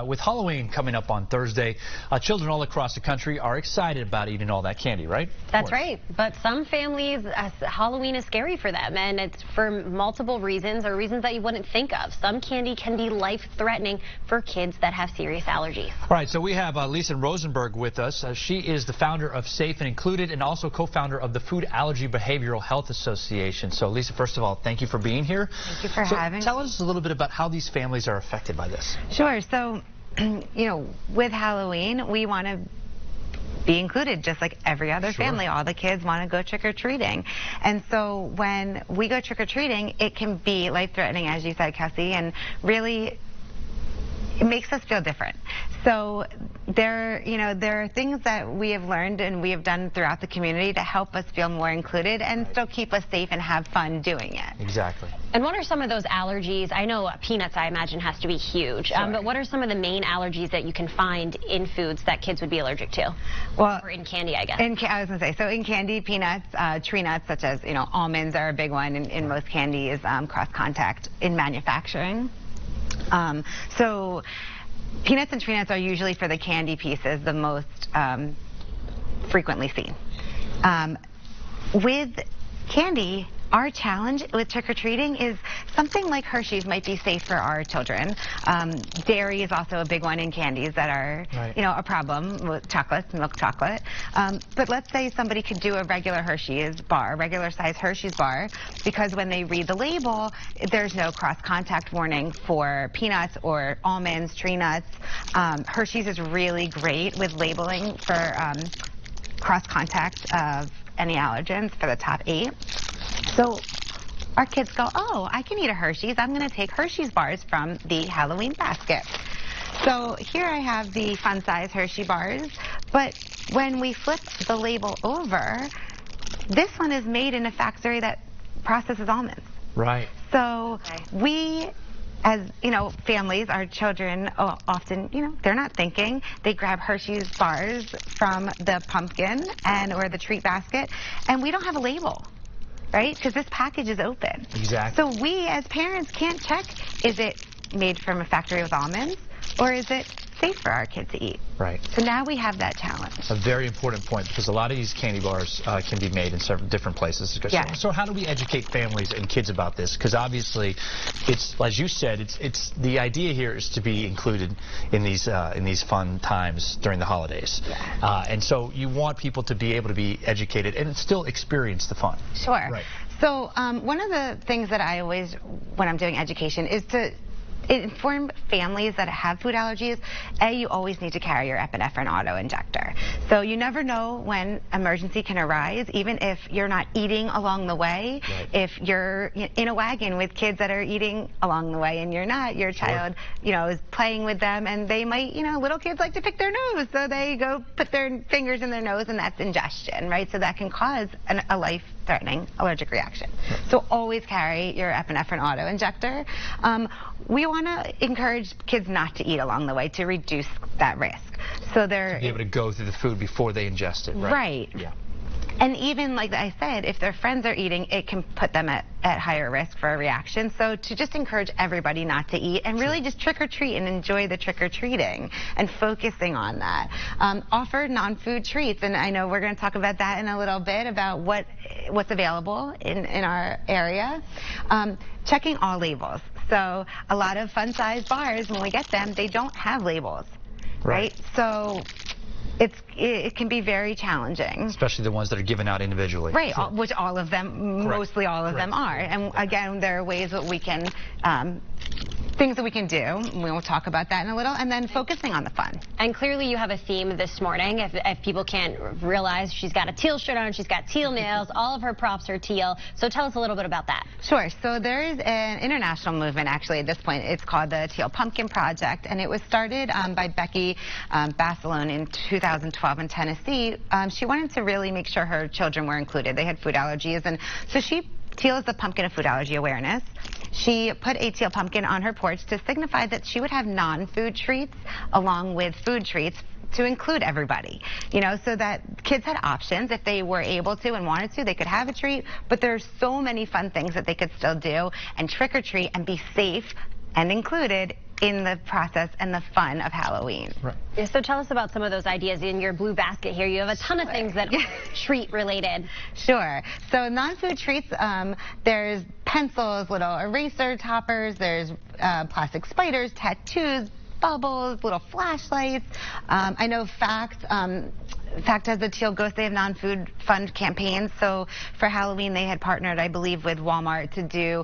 With Halloween coming up on Thursday, children all across the country are excited about eating all that candy, right? That's right. But some families, Halloween is scary for them, and it's for multiple reasons or reasons that you wouldn't think of. Some candy can be life-threatening for kids that have serious allergies. All right, so we have Lisa Rosenberg with us. She is the founder of Safe and Included and also co-founder of the Food Allergy Behavioral Health Association. So, Lisa, first of all, thank you for being here. Thank you for having me. Tell us a little bit about how these families are affected by this. Sure. So, you know, with Halloween, we want to be included just like every other family. All the kids want to go trick-or-treating. And so when we go trick-or-treating, it can be life-threatening, as you said, Cassie, and really it makes us feel different. So there are things that we have learned and we have done throughout the community to help us feel more included and still keep us safe and have fun doing it. Exactly. And what are some of those allergies? I know peanuts, I imagine, has to be huge. But what are some of the main allergies that you can find in foods that kids would be allergic to? Well, or in candy, I guess. I was going to say, so in candy, peanuts, tree nuts, such as, almonds are a big one in most candies, cross-contact in manufacturing. So peanuts and tree nuts are usually for the candy pieces the most frequently seen. With candy, our challenge with trick-or-treating is something like Hershey's might be safe for our children. Dairy is also a big one in candies that are, a problem with chocolates, milk chocolate. But let's say somebody could do a regular Hershey's bar, regular size Hershey's bar, because when they read the label, there's no cross-contact warning for peanuts or almonds, tree nuts. Hershey's is really great with labeling for cross-contact of any allergens for the top 8. So our kids go, oh, I can eat a Hershey's. I'm going to take Hershey's bars from the Halloween basket. So here I have the fun size Hershey bars, but when we flip the label over, this one is made in a factory that processes almonds. Right. So we, as families, our children often, they're not thinking. They grab Hershey's bars from the pumpkin or the treat basket, and we don't have a label, right? Because this package is open. Exactly. So we, as parents, can't check, is it made from a factory with almonds, or is it safe for our kids to eat? Right. So now we have that challenge. A very important point, because a lot of these candy bars can be made in several different places. Yeah. So how do we educate families and kids about this? Because obviously, it's, as you said, it's the idea here is to be included in these fun times during the holidays. Yeah. And so you want people to be able to be educated and still experience the fun. Sure. Right. So one of the things that I always, when I'm doing education, is to inform families that have food allergies. You always need to carry your epinephrine auto-injector. So you never know when emergency can arise, even if you're not eating along the way. Right. If you're in a wagon with kids that are eating along the way and you're not, your child, is playing with them, and they might, little kids like to pick their nose, so they go put their fingers in their nose, and that's ingestion, right? So that can cause a life-threatening allergic reaction. Right. So always carry your epinephrine auto-injector. We want to encourage kids not to eat along the way to reduce that risk. So they're to be able to go through the food before they ingest it, right? Right. Yeah. And even, like I said, if their friends are eating, it can put them at higher risk for a reaction. So to just encourage everybody not to eat and really just trick-or-treat and enjoy the trick-or-treating and focusing on that. Offer non-food treats, and I know we're going to talk about that in a little bit, about what's available in our area. Checking all labels. So a lot of fun-sized bars, when we get them, they don't have labels, right? So it can be very challenging. Especially the ones that are given out individually. Right, which all of them, mostly all of them are. And again, there are ways that we can, things that we can do. We will talk about that in a little. And then focusing on the fun. And clearly you have a theme this morning. If people can't realize, she's got a teal shirt on, she's got teal nails, all of her props are teal. So tell us a little bit about that. Sure. So there is an international movement, actually, at this point. It's called the Teal Pumpkin Project, and it was started by Becky Basilone in 2012 in Tennessee. She wanted to really make sure her children were included. They had food allergies, and so teal is the pumpkin of food allergy awareness. She put a teal pumpkin on her porch to signify that she would have non-food treats along with food treats to include everybody, so that kids had options. If they were able to and wanted to, they could have a treat, but there's so many fun things that they could still do and trick or treat and be safe and included in the process and the fun of Halloween. Right. Yeah, so tell us about some of those ideas in your blue basket here. You have a ton of things that are treat related. Sure. So non-food treats, there's pencils, little eraser toppers, there's plastic spiders, tattoos, bubbles, little flashlights. I know Fact has the Teal Ghost. They have non-food fund campaigns. So for Halloween, they had partnered, I believe, with Walmart to do,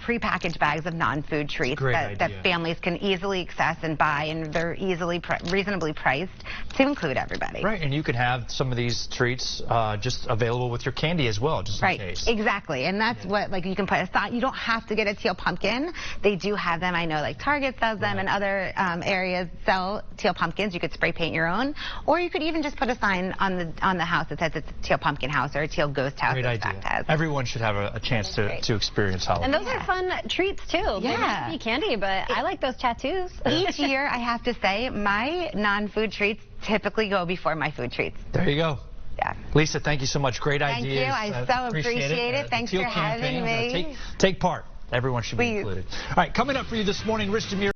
pre-packaged bags of non-food treats that families can easily access and buy, and they're reasonably priced to include everybody. Right, and you can have some of these treats just available with your candy as well, just in case. Exactly, and that's what, like, you can put aside. You don't have to get a teal pumpkin. They do have them. I know, like, Target sells them, and other areas sell teal pumpkins. You could spray paint your own, or you could even just put a sign on the house that says it's a teal pumpkin house or a teal ghost house. Great idea. Everyone should have a chance to experience Halloween. And those are fun treats, too. Yeah. They might be candy, but I like those tattoos. Each year, I have to say, my non-food treats typically go before my food treats. There you go. Yeah. Lisa, thank you so much. Great ideas. Thank you. I so appreciate it. Thanks for having me. Take part. Everyone should be included. All right, coming up for you this morning, Rich Demir.